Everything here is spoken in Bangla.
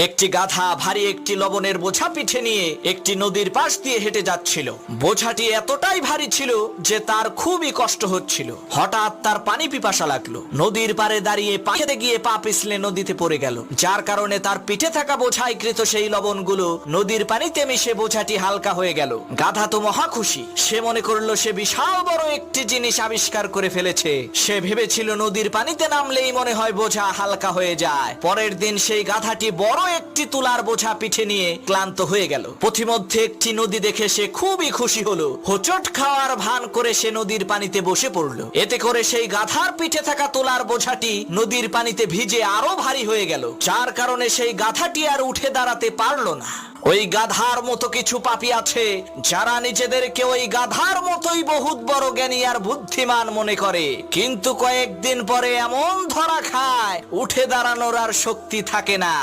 একটি গাধা ভারী একটি লবণের বোঝা পিঠে নিয়ে একটি নদীর পাশ দিয়ে হেঁটে যাচ্ছিল। বোঝাটি এতটাই ভারী ছিল যে তার খুবই কষ্ট হচ্ছিল। হঠাৎ তার পানি পিপাসা লাগলো। নদীর পাড়ে দাঁড়িয়ে পানিতে গিয়ে পা পিছলে নদীতে পড়ে গেল, যার কারণে তার পিঠে থাকা বোঝাইকৃত সেই লবণগুলো নদীর পানিতে মিশে বোঝাটি হালকা হয়ে গেল। গাধা তো মহা খুশি। সে মনে করলো সে বিশাল বড় একটি জিনিস আবিষ্কার করে ফেলেছে। সে ভেবেছিল নদীর পানিতে নামলেই মনে হয় বোঝা হালকা হয়ে যায়। পরের দিন সেই গাধাটি বড় একটি তুলার বোঝা পিঠে নিয়ে ক্লান্ত হয়ে গেল। পথিমধ্যে একটি নদী দেখে সে খুবই খুশি হলো। হোঁচট খাওয়ার ভান করে সে নদীর পানিতে বসে পড়লো। এতে করে সেই গাধার পিঠে থাকা তুলার বোঝাটি নদীর পানিতে ভিজে আরো ভারী হয়ে গেল, যার কারণে সেই গাধাটি আর উঠে দাঁড়াতে পারলো না। ওই গাধার মতো কিছু পাপী আছে যারা নিজেদেরকে ওই গাধার মতোই বহুত বড় জ্ঞানী আর বুদ্ধিমান মনে করে, কিন্তু কয়েকদিন পরে এমন ধরা খায় উঠে দাঁড়ানোর আর শক্তি থাকে না।